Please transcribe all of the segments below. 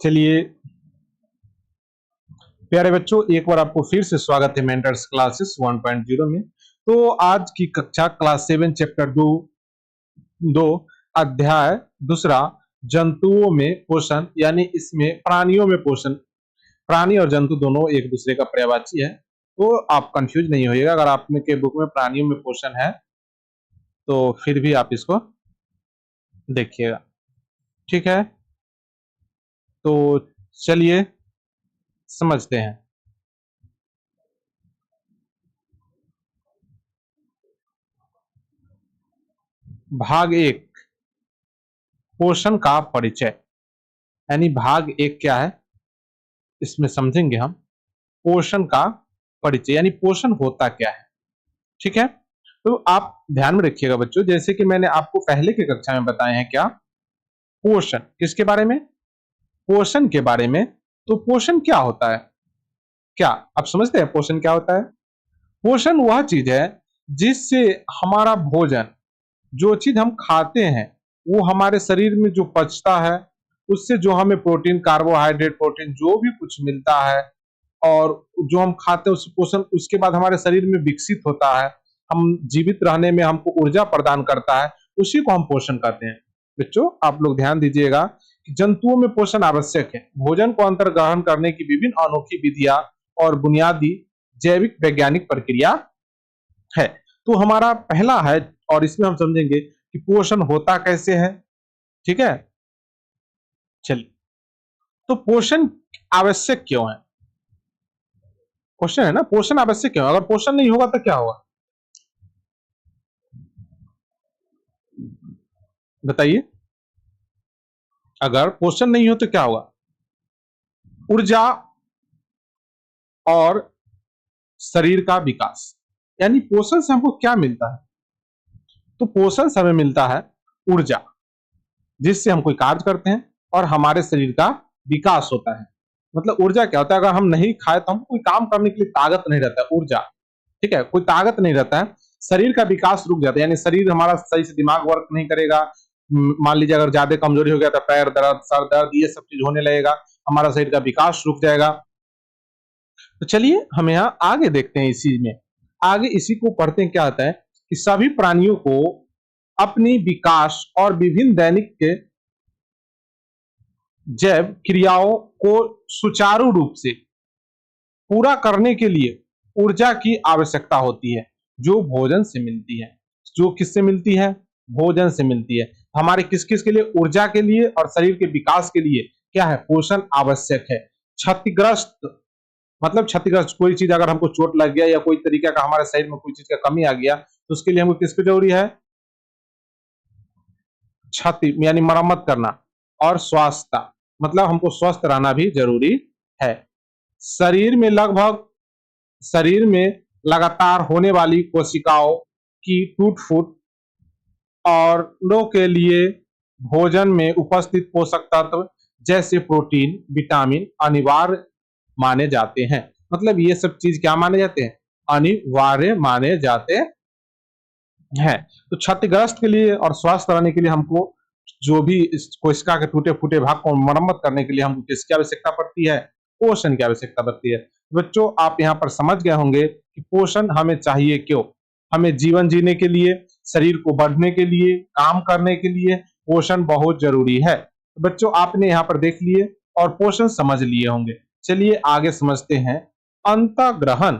चलिए प्यारे बच्चों, एक बार आपको फिर से स्वागत है मेंटर्स क्लासेस 1.0 में। तो आज की कक्षा क्लास 7 चैप्टर 2 अध्याय दूसरा जंतुओं में पोषण, यानी इसमें प्राणियों में पोषण। प्राणी और जंतु दोनों एक दूसरे का पर्यायवाची है, तो आप कंफ्यूज नहीं होइएगा। अगर आप में के बुक में प्राणियों में पोषण है तो फिर भी आप इसको देखिएगा, ठीक है। तो चलिए समझते हैं। भाग 1 पोषण का परिचय, यानी भाग 1 क्या है इसमें समझेंगे हम। पोषण का परिचय यानी पोषण होता क्या है, ठीक है। तो आप ध्यान में रखिएगा बच्चों, जैसे कि मैंने आपको पहले की कक्षा में बताए हैं क्या, पोषण किसके बारे में, पोषण के बारे में। तो पोषण क्या होता है, क्या आप समझते हैं पोषण क्या होता है? पोषण वह चीज है जिससे हमारा भोजन, जो चीज हम खाते हैं वो हमारे शरीर में जो पचता है, उससे जो हमें प्रोटीन, कार्बोहाइड्रेट, प्रोटीन जो भी कुछ मिलता है और जो हम खाते हैं उस पोषण उसके बाद हमारे शरीर में विकसित होता है, हम जीवित रहने में हमको ऊर्जा प्रदान करता है, उसी को हम पोषण कहते हैं। बच्चों आप लोग ध्यान दीजिएगा कि जंतुओं में पोषण आवश्यक है। भोजन को अंतर ग्रहण करने की विभिन्न अनोखी विधियां और बुनियादी जैविक वैज्ञानिक प्रक्रिया है। तो हमारा पहला है और इसमें हम समझेंगे कि पोषण होता कैसे है, ठीक है। चलिए, तो पोषण आवश्यक क्यों है? क्वेश्चन है ना, पोषण आवश्यक क्यों? अगर पोषण नहीं होगा तो क्या होगा बताइए। अगर पोषण नहीं हो तो क्या होगा? ऊर्जा और शरीर का विकास। यानी पोषण से हमको क्या मिलता है? तो पोषण से हमें मिलता है ऊर्जा, जिससे हम कोई कार्य करते हैं और हमारे शरीर का विकास होता है। मतलब ऊर्जा क्या होता है, अगर हम नहीं खाए तो हमको कोई काम करने के लिए ताकत नहीं रहता है, ऊर्जा, ठीक है, कोई ताकत नहीं रहता है, शरीर का विकास रुक जाता है। यानी शरीर हमारा सही से दिमाग वर्क नहीं करेगा। मान लीजिए अगर ज्यादा कमजोरी हो गया तो पैर दर्द, सर दर्द, ये सब चीज होने लगेगा, हमारा शरीर का विकास रुक जाएगा। तो चलिए हम यहाँ आगे देखते हैं, इसी में आगे इसी को पढ़ते हैं। क्या होता है कि सभी प्राणियों को अपनी विकास और विभिन्न दैनिक के जैव क्रियाओं को सुचारू रूप से पूरा करने के लिए ऊर्जा की आवश्यकता होती है, जो भोजन से मिलती है। जो किससे मिलती है? भोजन से मिलती है। हमारे किस किस के लिए? ऊर्जा के लिए और शरीर के विकास के लिए क्या है? पोषण आवश्यक है। क्षतिग्रस्त मतलब क्षतिग्रस्त कोई चीज, अगर हमको चोट लग गया या कोई तरीके का हमारे शरीर में कोई चीज का कमी आ गया तो उसके लिए हमको किसकी जरूरी है? क्षति यानी मरम्मत करना। और स्वास्थ्य मतलब हमको स्वस्थ रहना भी जरूरी है। शरीर में लगभग शरीर में लगातार होने वाली कोशिकाओं की टूट फूट और लो के लिए भोजन में उपस्थित पोषक तत्व जैसे प्रोटीन, विटामिन अनिवार्य माने जाते हैं। मतलब ये सब चीज क्या माने जाते हैं? अनिवार्य माने जाते हैं। तो क्षतिग्रस्त के लिए और स्वस्थ रहने के लिए हमको जो भी इस कोशिका के टूटे फूटे भाग को मरम्मत करने के लिए हमको किसकी आवश्यकता पड़ती है? पोषण की आवश्यकता पड़ती है। बच्चों आप यहाँ पर समझ गए होंगे कि पोषण हमें चाहिए क्यों। हमें जीवन जीने के लिए, शरीर को बढ़ने के लिए, काम करने के लिए पोषण बहुत जरूरी है। बच्चों आपने यहाँ पर देख लिए और पोषण समझ लिए होंगे। चलिए आगे समझते हैं। अंतःग्रहण।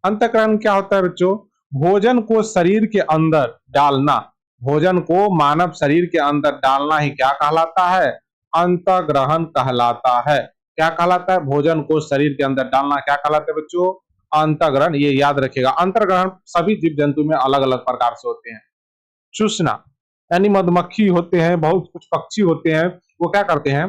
अंतःग्रहण क्या होता है बच्चों? भोजन को शरीर के अंदर डालना। भोजन को मानव शरीर के अंदर डालना ही क्या कहलाता है? अंतःग्रहण कहलाता है। क्या कहलाता है? भोजन को शरीर के अंदर डालना क्या कहलाता है बच्चों? अंतःग्रहण। ये याद रखिएगा। अंतर्ग्रहण सभी जीव जंतु में अलग अलग प्रकार से होते हैं। चूसना यानी मधुमक्खी होते हैं, बहुत कुछ पक्षी होते हैं, वो क्या करते हैं?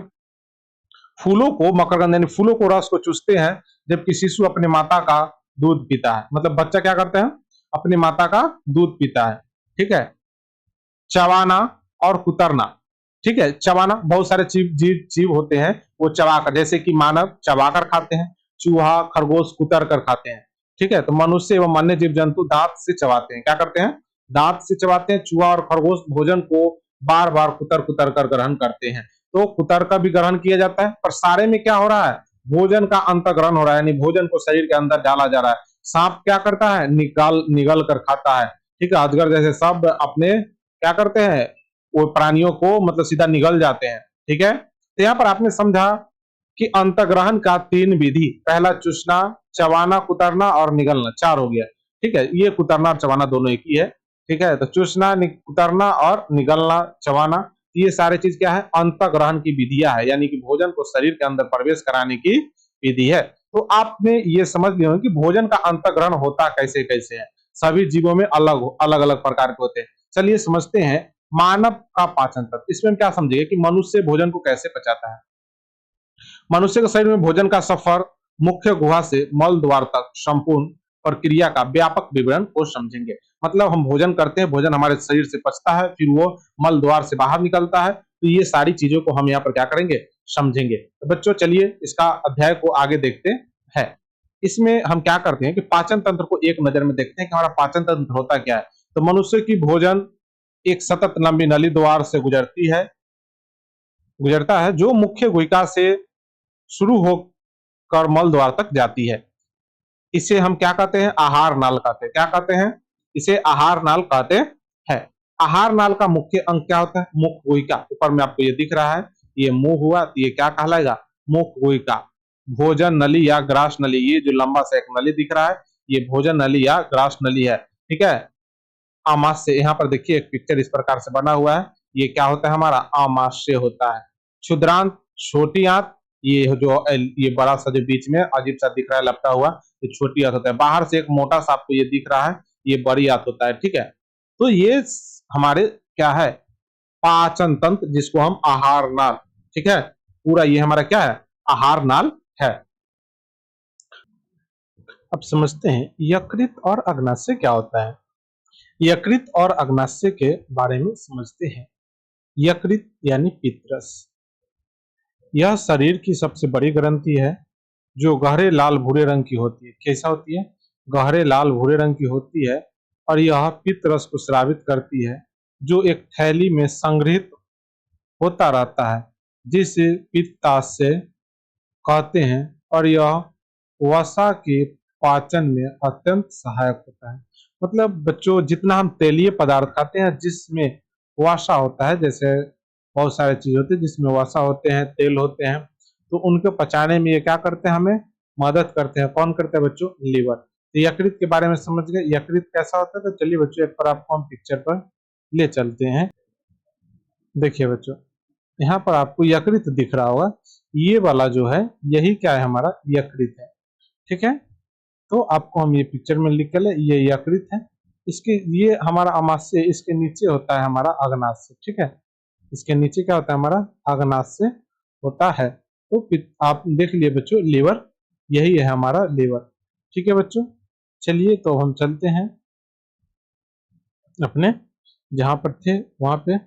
फूलों को, मकरंद यानी फूलों को, रस को चूसते हैं, जबकि शिशु अपने माता का दूध पीता है। मतलब बच्चा क्या करते हैं? अपनी माता का दूध पीता है, ठीक है। चबाना और कुतरना, ठीक है। चबाना, बहुत सारे जीव होते हैं वो चबाकर, जैसे कि मानव चबाकर खाते हैं, चूहा खरगोश कुतर कर खाते हैं, ठीक है। तो मनुष्य एवं अन्य जीव जंतु दांत से चबाते हैं। क्या करते हैं? दांत से चबाते हैं। चूहा और खरगोश भोजन को बार बार कुतर कुतर कर ग्रहण करते हैं। तो कुतर का भी ग्रहण किया जाता है, पर सारे में क्या हो रहा है, भोजन का अंतर्ग्रहण हो रहा है, यानी भोजन को शरीर के अंदर डाला जा रहा है। सांप क्या करता है, निकाल निगल कर खाता है, ठीक है। अजगर जैसे सब अपने क्या करते हैं, वो प्राणियों को मतलब सीधा निगल जाते हैं, ठीक है। तो यहाँ पर आपने समझा कि अंतग्रहण का 3 विधि, पहला चूसना, चबाना, कुतरना और निगलना, 4 हो गया, ठीक है। ये कुतरना और चबाना दोनों एक ही है, ठीक है। तो चूसना, कुतरना और निगलना, चबाना, ये सारे चीज क्या है, अंतग्रहण की विधियां है, यानी कि भोजन को शरीर के अंदर प्रवेश कराने की विधि है। तो आपने ये समझ लिया हो कि भोजन का अंतग्रहण होता कैसे कैसे है। सभी जीवों में अलग अलग अलग प्रकार के होते हैं। चलिए समझते हैं मानव का पाचन तंत्र। इसमें हम क्या समझेंगे कि मनुष्य भोजन को कैसे पचाता है। मनुष्य के शरीर में भोजन का सफर मुख्य गुहा से मल द्वार तक संपूर्ण प्रक्रिया का व्यापक विवरण को समझेंगे। मतलब हम भोजन करते हैं, भोजन हमारे शरीर से पचता है, फिर वो मल द्वार से बाहर निकलता है। तो ये सारी चीजों को हम यहाँ पर क्या करेंगे, समझेंगे। तो बच्चों चलिए इसका अध्याय को आगे देखते हैं। इसमें हम क्या करते हैं कि पाचन तंत्र को एक नजर में देखते हैं कि हमारा पाचन तंत्र होता क्या है। तो मनुष्य की भोजन एक सतत लंबी नली द्वार से गुजरता है, जो मुख्य गुहिका से शुरू होकर मल द्वार तक जाती है। इसे हम क्या कहते हैं, आहार नाल कहते हैं। क्या कहते हैं, इसे आहार नाल कहते हैं। आहार नाल का मुख्य अंग क्या होता है, मुख गुहिका। ऊपर में आपको ये दिख रहा है, ये मुंह हुआ, तो ये क्या कहलाएगा, मुख गुहिका। भोजन नली या ग्रास नली, ये जो लंबा सा एक नली दिख रहा है, ये भोजन नली या ग्रास नली है, ठीक है। आमाशय, यहाँ पर देखिए एक पिक्चर इस प्रकार से बना हुआ है, ये क्या होता है, हमारा आमाशय होता है। क्षुद्रांत, छोटी आंत, ये जो ये बड़ा सा जो बीच में अजीब सा दिख रहा है लपटा हुआ, ये छोटी आंत होता है। बाहर से एक मोटा सा आपको ये दिख रहा है, ये बड़ी आंत होता है, ठीक है। तो ये हमारे क्या है, पाचन तंत्र, जिसको हम आहार नाल, ठीक है, पूरा ये हमारा क्या है, आहार नाल है। अब समझते हैं यकृत और अग्नाशय क्या होता है। यकृत और अग्नाशय के बारे में समझते हैं। यकृत यानी पित्तरस, यह शरीर की सबसे बड़ी ग्रंथि है, जो गहरे लाल भूरे रंग की होती है। कैसा होती है, गहरे लाल भूरे रंग की होती है, और यह पित्त रस को स्रावित करती है, जो एक थैली में संग्रहित होता रहता है, जिसे पित्ताशय कहते हैं, और यह वसा के पाचन में अत्यंत सहायक होता है। मतलब बच्चों, जितना हम तेलीय पदार्थ खाते हैं जिसमें वसा होता है, जैसे बहुत सारे चीज होते हैं जिसमें वसा होते हैं, तेल होते हैं, तो उनको पचाने में ये क्या करते हैं, हमें मदद करते हैं। कौन करते हैं बच्चों, लीवर। तो यकृत के बारे में समझ गए, यकृत कैसा होता है। तो चलिए बच्चों एक बार आपको हम पिक्चर पर ले चलते हैं। देखिए बच्चों, यहाँ पर आपको यकृत दिख रहा होगा, ये वाला जो है यही क्या है, हमारा यकृत है, ठीक है। तो आपको हम ये पिक्चर में लिख कर, ये यकृत है, इसके ये हमारा अमाशय, इसके नीचे होता है हमारा अग्नाशय, ठीक है। इसके नीचे क्या होता है, हमारा अग्नाशय होता है। तो आप देख लिए बच्चों, लीवर, यही है हमारा लीवर, ठीक है बच्चों। चलिए तो हम चलते हैं अपने जहां पर थे वहां पे,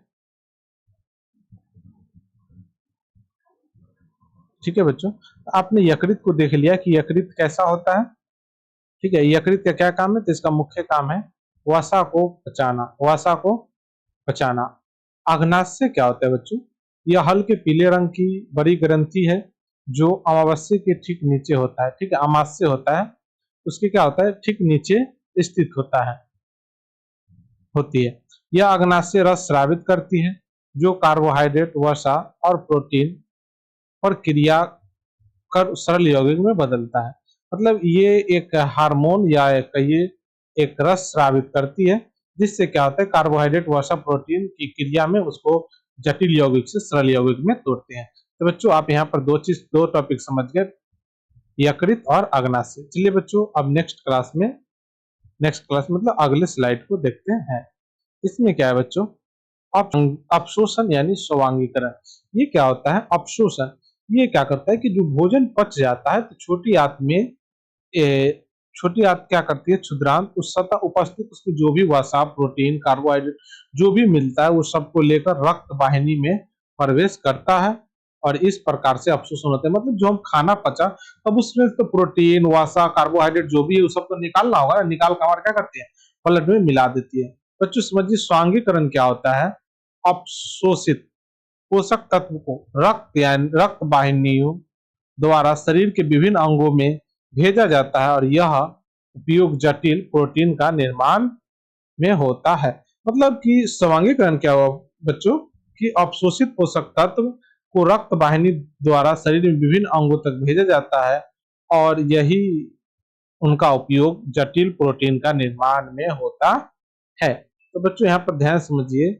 ठीक है बच्चों। आपने यकृत को देख लिया कि यकृत कैसा होता है, ठीक है। यकृत का क्या काम है, तो इसका मुख्य काम है वसा को पचाना, वसा को पचाना। अग्नाशय क्या होता है बच्चों, यह हल्के पीले रंग की बड़ी ग्रंथि है, जो अमावस्या के ठीक नीचे होता है, ठीक है। अमाशय होता है, उसके क्या होता है, ठीक नीचे स्थित होती है। यह अग्नाशय रस स्रावित करती है, जो कार्बोहाइड्रेट, वसा और प्रोटीन पर क्रिया कर सरल यौगिक में बदलता है। मतलब ये एक हार्मोन या ये एक रस स्रावित करती है, जिससे क्या होता है, कार्बोहाइड्रेट, वसा, प्रोटीन की क्रिया में उसको जटिल यौगिक से सरल यौगिक में तोड़ते हैं। तो बच्चों आप यहाँ पर दो टॉपिक समझ गए, यकृत और अग्नाशय। चलिए बच्चों अब नेक्स्ट क्लास मतलब अगले स्लाइड को देखते हैं। इसमें क्या है बच्चों, अपशोषण यानी स्वांगीकरण। ये क्या होता है, अपशोषण, ये क्या करता है कि जो भोजन पच जाता है, तो छोटी आंत में छोटी आंत क्या करती है, क्षुद्रांत, उस सतह उपस्थित उसमें जो भी वसा, प्रोटीन, कार्बोहाइड्रेट जो भी मिलता है, वो सबको लेकर रक्त वाहिनी में प्रवेश करता है, और इस प्रकार से अपशोषण होता है। मतलब जो हम खाना पचा, तब उसमें तो प्रोटीन, वसा, कार्बोहाइड्रेट जो भी है वो सब तो निकालना होगा, निकाल कर हमारे क्या करती है, ब्लड में मिला देती है। बच्चों समझिए स्वांगीकरण क्या होता है, अपशोषित पोषक तत्व को रक्त यानी रक्त वाहिनियों द्वारा शरीर के विभिन्न अंगों में भेजा जाता है और यह उपयोग जटिल प्रोटीन का निर्माण में होता है। मतलब कि स्वांगीकरण क्या हुआ बच्चों कि अवशोषित पोषक तत्व को रक्त वाहिनी द्वारा शरीर में विभिन्न अंगों तक भेजा जाता है और यही उनका उपयोग जटिल प्रोटीन का निर्माण में होता है। तो बच्चों यहाँ पर ध्यान समझिए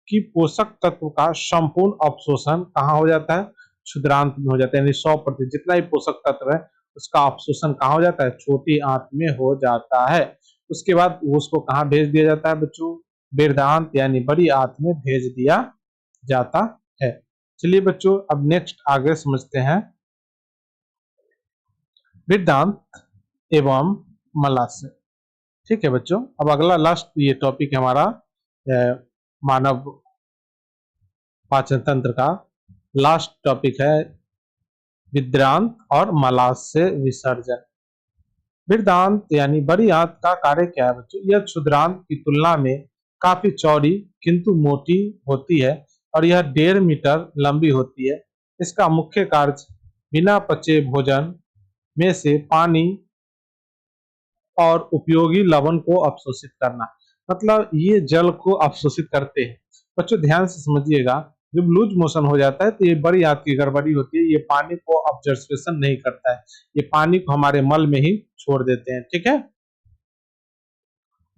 कि पोषक तत्व का संपूर्ण अवशोषण कहाँ हो जाता है, क्षुद्रांत में हो जाता है, यानी 100% जितना भी पोषक तत्व है उसका अवशोषण कहाँ हो जाता है, छोटी आंत में हो जाता है। उसके बाद उसको कहाँ भेज दिया जाता है बच्चों, वृहदांत यानी बड़ी आंत में भेज दिया जाता है। चलिए बच्चों अब नेक्स्ट आगे समझते हैं वृहदांत एवं मलाशय। ठीक है बच्चों, अब अगला लास्ट ये टॉपिक है हमारा मानव पाचन तंत्र का लास्ट टॉपिक है वृहदांत और मलाशय विसर्जन। वृहदांत यानी बड़ी आंत का कार्य क्या है बच्चों, यह क्षुद्रांत की तुलना में काफी चौड़ी किंतु मोटी होती है और यह 1.5 मीटर लंबी होती है। इसका मुख्य कार्य बिना पचे भोजन में से पानी और उपयोगी लवण को अवशोषित करना। मतलब ये जल को अवशोषित करते हैं। बच्चों ध्यान से समझिएगा, जब लूज मोशन हो जाता है तो ये बड़ी आंत की गड़बड़ी होती है, ये पानी को ऑब्जर्वेशन नहीं करता है, ये पानी को हमारे मल में ही छोड़ देते हैं। ठीक है,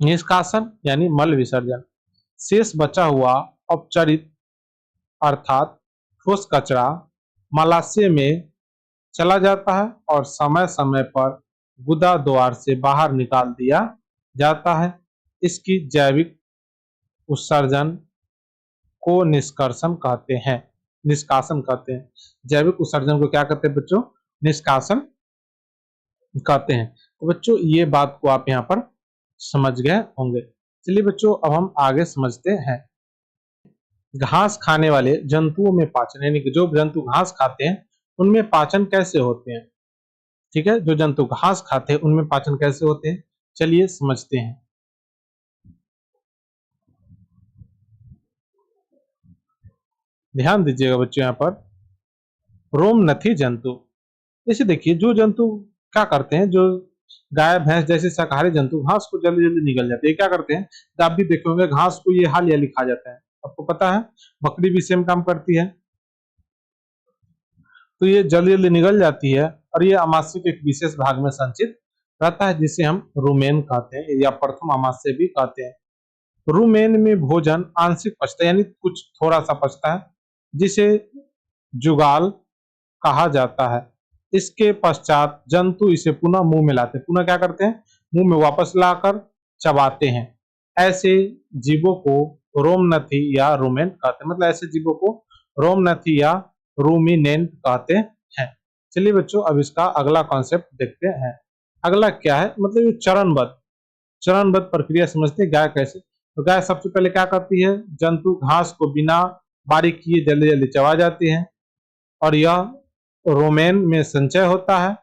निष्कासन यानी मल विसर्जन, शेष बचा हुआ अपचरित अर्थात ठोस कचरा मलाशय में चला जाता है और समय समय पर गुदा द्वार से बाहर निकाल दिया जाता है। इसकी जैविक उत्सर्जन को निष्कासन कहते हैं। निष्कासन कहते हैं, जैविक उत्सर्जन को क्या कहते हैं बच्चों, निष्कासन कहते हैं। तो बच्चों ये बात को आप यहाँ पर समझ गए होंगे। चलिए बच्चों अब हम आगे समझते हैं घास खाने वाले जंतुओं में पाचन, यानी कि जो जंतु घास खाते हैं उनमें पाचन कैसे होते हैं। ठीक है, जो जंतु घास खाते हैं उनमें पाचन कैसे होते हैं, चलिए समझते हैं। ध्यान दीजिएगा बच्चों यहाँ पर रोमनथी जंतु, जैसे देखिए जो जंतु क्या करते हैं, जो गाय भैंस जैसे शाकाहारी जंतु घास को जल्दी जल्दी निगल जाते हैं, क्या करते हैं, तो आप भी देखे होंगे घास को ये हाल खा जाता है। आपको पता है बकरी भी सेम काम करती है, तो ये जल्दी जल्दी निगल जाती है और ये अमाशय के एक विशेष भाग में संचित रहता है जिसे हम रुमेन कहते हैं या प्रथम अमाशय भी कहते हैं। रुमेन में भोजन आंशिक पचता है, यानी कुछ थोड़ा सा पचता है, जिसे जुगाल कहा जाता है। इसके पश्चात जंतु इसे पुनः मुंह में लाते हैं, पुनः क्या करते हैं, मुंह में वापस लाकर चबाते हैं। ऐसे जीवों को रोमनथी या रुमेन कहते हैं, मतलब ऐसे जीवों को रोमनथी या रूमिनेंट कहते हैं। चलिए बच्चों अब इसका अगला कॉन्सेप्ट देखते हैं। अगला क्या है, मतलब ये चरणबद्ध प्रक्रिया समझते हैं गाय कैसे। तो गाय सबसे पहले क्या करती है, जंतु घास को बिना बारीक किए जल्दी जल्दी चबा जाती है और यह रोमेन में संचय होता है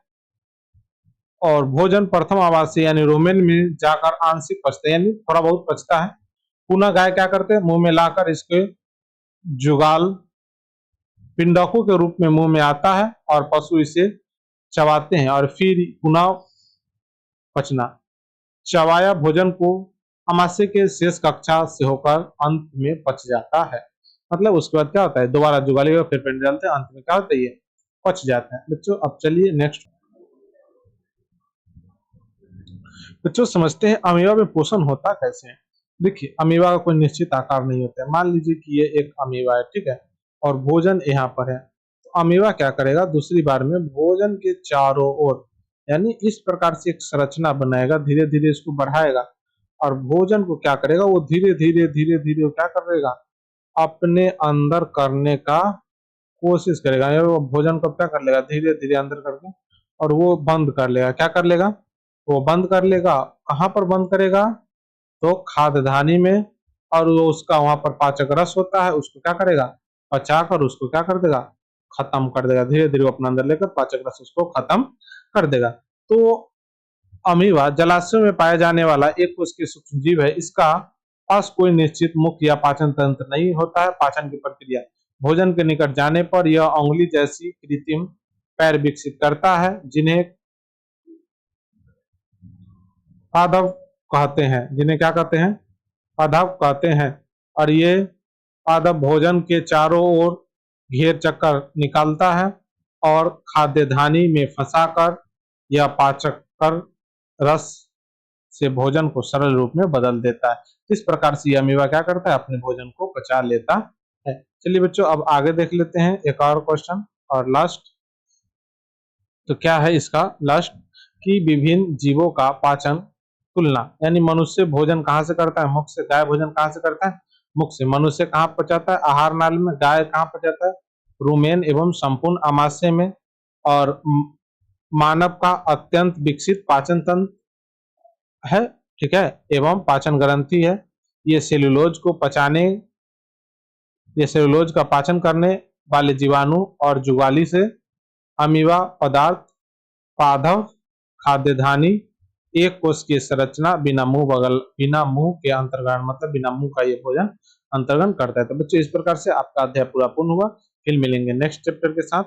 और भोजन प्रथम आवासीय यानी रोमेन में जाकर आंशिक पचता है, यानी थोड़ा बहुत पचता है। पुनः गाय क्या करते हैं, मुंह में लाकर इसके जुगाल पिंडकों के रूप में मुंह में आता है और पशु इसे चबाते हैं और फिर पुनः पचना। चबाया भोजन को अमाशय के शेष कक्षा से होकर अंत में पच जाता है। मतलब उसके बाद क्या होता है, दोबारा जुगाली फिर पिंड डालते हैं, अंत में क्या होता है, ये पच जाता है। बच्चों अब चलिए नेक्स्ट बच्चों समझते हैं अमीबा में पोषण होता कैसे है। देखिए अमीबा का कोई निश्चित आकार नहीं होता है, मान लीजिए कि ये एक अमीबा है, ठीक है, और भोजन यहाँ पर है, तो अमीबा क्या करेगा, दूसरी बार में भोजन के चारों ओर यानी इस प्रकार से एक संरचना बनाएगा, धीरे धीरे इसको बढ़ाएगा और भोजन को क्या करेगा, वो धीरे धीरे धीरे धीरे क्या करेगा, अपने अंदर करने का कोशिश करेगा। वो भोजन को क्या कर लेगा, धीरे धीरे अंदर करके और वो बंद कर लेगा। क्या कर लेगा, वो बंद कर लेगा। कहाँ पर बंद करेगा, तो खाद्यधानी में, और वो उसका वहां पर पाचक रस होता है, उसको क्या करेगा, पचाकर उसको क्या कर देगा, खत्म कर देगा। धीरे धीरे अपने अंदर लेकर पाचक रस उसको खत्म कर देगा। तो अमीबा जलाशयों में पाया जाने वाला एक कोश की सूक्ष्म जीव है। इसका पास कोई निश्चित मुख या पाचन तंत्र नहीं होता है। पाचन की प्रक्रिया भोजन के निकट जाने पर यह उंगली जैसी कृत्रिम पैर विकसित करता है, जिन्हें पादप कहते हैं। जिन्हें क्या कहते हैं? पादप कहते हैं। और ये पादप भोजन के चारों ओर घेर चक्कर निकालता है और खाद्य धानी में फंसाकर या पाचक कर रस से भोजन को सरल रूप में बदल देता है। इस प्रकार से यह अमीबा क्या करता है? अपने भोजन को पचा लेता है। चलिए बच्चों, अब आगे देख लेते हैं एक और क्वेश्चन और लास्ट। तो क्या है इसका लास्ट कि विभिन्न जीवों का पाचन तुलना, यानी मनुष्य भोजन कहाँ से करता है? मुख से। गाय भोजन कहाँ से करता है? मुख से। मनुष्य कहाँ पचाता है? आहार नाल में। गाय कहाँ पचाता है? रुमेन एवं संपूर्ण आमाशय में। और मानव का अत्यंत विकसित पाचन तंत्र है, ठीक है, एवं पाचन ग्रंथि है। ये सेलुलोज का पाचन करने वाले जीवाणु और जुगाली से अमीबा पदार्थ, पादप, खाद्यधानी, एक कोश की संरचना बिना मुंह के अंतर्ग्रहण, मतलब बिना मुंह का ये भोजन अंतर्ग्रहण करता है। तो बच्चों, इस प्रकार से आपका अध्याय पूरा पूर्ण हुआ। फिर मिलेंगे नेक्स्ट चैप्टर के साथ।